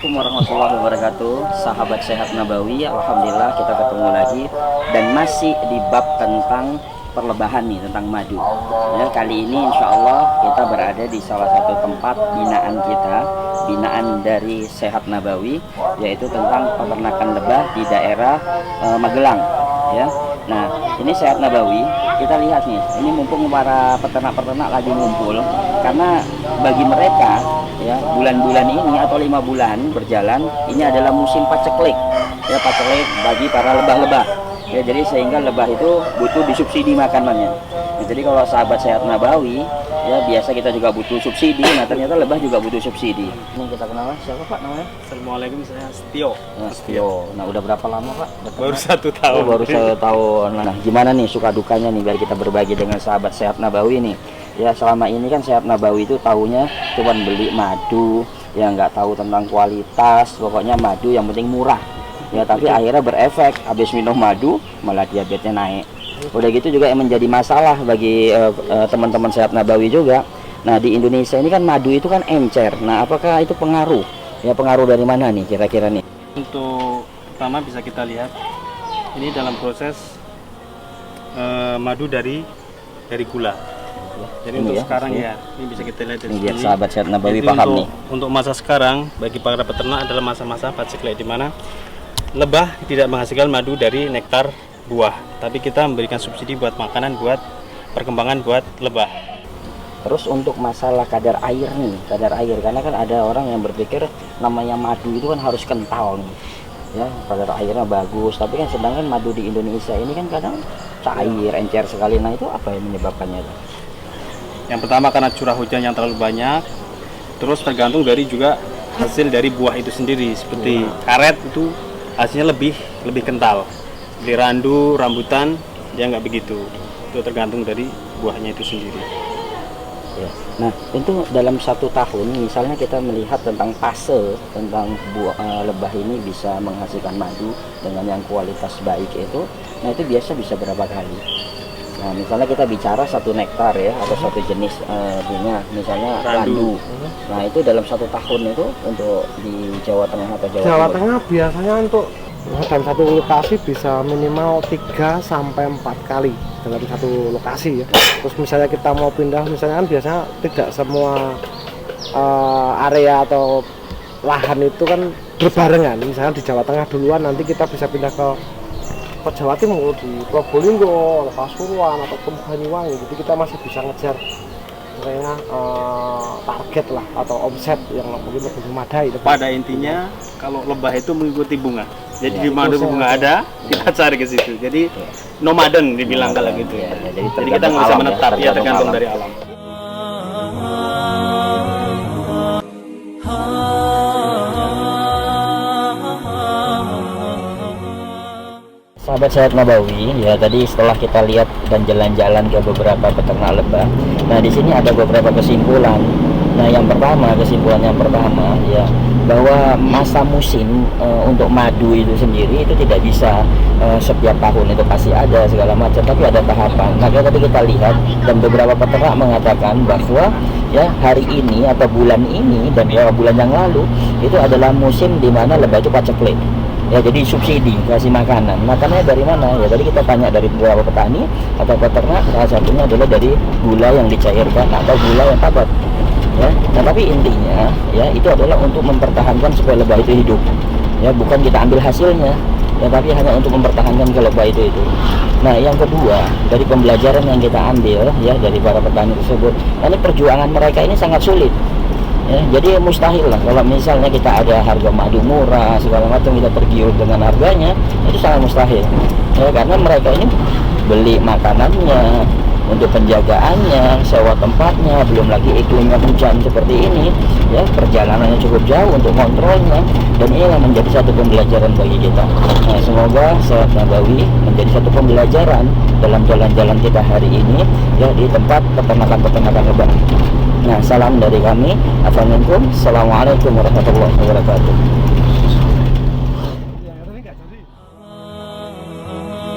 Assalamualaikum warahmatullahi wabarakatuh. Sahabat Sehat Nabawi, alhamdulillah kita ketemu lagi dan masih di bab tentang perlebahan nih, tentang madu. Ya, kali ini insya Allah kita berada di salah satu tempat binaan kita, binaan dari Sehat Nabawi, yaitu tentang peternakan lebah di daerah Magelang. Ya, nah ini Sehat Nabawi, kita lihat nih, ini mumpung para peternak-peternak lagi ngumpul, karena bagi mereka ya bulan-bulan ini atau 5 bulan berjalan ini adalah musim paceklik ya, paceklik bagi para lebah-lebah ya, jadi sehingga lebah itu butuh disubsidi makanannya. Nah, jadi kalau sahabat Sehat Nabawi ya, biasa kita juga butuh subsidi, nah ternyata lebah juga butuh subsidi. Ini kita kenal siapa Pak namanya? Assalamualaikum, saya Setio. Nah, Setio. Nah udah berapa lama Pak? Baru 1 tahun. Oh, baru 1 tahun. Nah gimana nih suka dukanya nih biar kita berbagi dengan sahabat Sehat Nabawi nih. Ya selama ini kan Sehat Nabawi itu taunya cuman beli madu, ya nggak tahu tentang kualitas, pokoknya madu yang penting murah. Ya tapi akhirnya berefek, habis minum madu malah diabetesnya naik. Udah gitu juga yang menjadi masalah bagi teman-teman Sehat Nabawi juga. Nah di Indonesia ini kan madu itu kan encer. Nah apakah itu pengaruh? Ya pengaruh dari mana nih kira-kira nih? Untuk pertama bisa kita lihat ini dalam proses madu dari gula. Jadi ini untuk ya, sekarang ya, ini bisa kita lihat dari ini biar sini. sahabat Sehat Nabawi Jadi paham untuk, nih. Untuk masa sekarang bagi para peternak adalah masa-masa paceklik, di mana lebah tidak menghasilkan madu dari nektar buah, tapi kita memberikan subsidi buat makanan, buat perkembangan buat lebah. Terus untuk masalah kadar air nih, kadar air, karena kan ada orang yang berpikir namanya madu itu kan harus kental nih, ya kadar airnya bagus, tapi kan sedangkan madu di Indonesia ini kan kadang cair, encer sekali. Nah itu apa yang menyebabkannya itu? Yang pertama karena curah hujan yang terlalu banyak, terus tergantung dari juga hasil dari buah itu sendiri. Seperti karet itu hasilnya lebih kental, di randu, rambutan dia nggak begitu. Itu tergantung dari buahnya itu sendiri. Ya. Nah itu dalam 1 tahun misalnya kita melihat tentang fase tentang buah lebah ini bisa menghasilkan madu dengan yang kualitas baik itu, nah itu biasa bisa berapa kali? Nah misalnya kita bicara 1 nektar ya, atau 1 jenis bunga misalnya randu. Nah itu dalam 1 tahun itu untuk di Jawa Tengah atau Jawa Timur? Tengah biasanya untuk dalam satu lokasi bisa minimal 3 sampai 4 kali dalam satu lokasi ya. Terus misalnya kita mau pindah, misalnya kan biasanya tidak semua area atau lahan itu kan berbarengan. Misalnya di Jawa Tengah duluan, nanti kita bisa pindah ke Jawa Timur, di Probolinggo, Pasuruan ataupun Banyuwangi. Jadi kita masih bisa ngejar misalnya target lah atau omset yang mungkin lebih memadai. Pada intinya kalau lebah itu mengikuti bunga. Jadi Ya, di mana bunga ada, kita cari ke situ. Jadi nomaden dibilang kalau gitu. Ya, Jadi kita nggak bisa menetap, ya tergantung alam. dari alam. Sahabat Sehat Nabawi, ya tadi setelah kita lihat dan jalan-jalan ke beberapa peternak lebah, nah di sini ada beberapa kesimpulan. Nah kesimpulan yang pertama ya, bahwa masa musim untuk madu itu sendiri itu tidak bisa setiap tahun itu pasti ada segala macam, tapi ada tahapan. Maka tadi kita lihat dan beberapa peternak mengatakan bahwa ya hari ini atau bulan ini dan beberapa bulan yang lalu itu adalah musim di mana lebah itu paceklik. Ya jadi subsidi kasih makanan. Makannya dari mana? Ya tadi kita tanya dari beberapa petani atau peternak, salah satunya adalah dari gula yang dicairkan atau gula yang padat. Ya, nah tapi intinya ya itu adalah untuk mempertahankan supaya lebah itu hidup. Ya bukan kita ambil hasilnya, ya tapi hanya untuk mempertahankan ke lebah itu. Nah yang kedua dari pembelajaran yang kita ambil ya dari para petani tersebut, ini perjuangan mereka ini sangat sulit. Ya, jadi mustahil lah kalau misalnya kita ada harga madu murah segala macam kita tergiur dengan harganya, itu sangat mustahil ya, karena mereka ini beli makanannya, untuk penjagaannya, sewa tempatnya, belum lagi iklimnya hujan seperti ini ya, perjalanannya cukup jauh untuk kontrolnya, dan ini yang menjadi satu pembelajaran bagi kita. Nah semoga Sehat Nabawi menjadi satu pembelajaran dalam jalan-jalan kita hari ini ya di tempat peternakan lebah. Nah, salam dari kami. Assalamualaikum warahmatullahi wabarakatuh.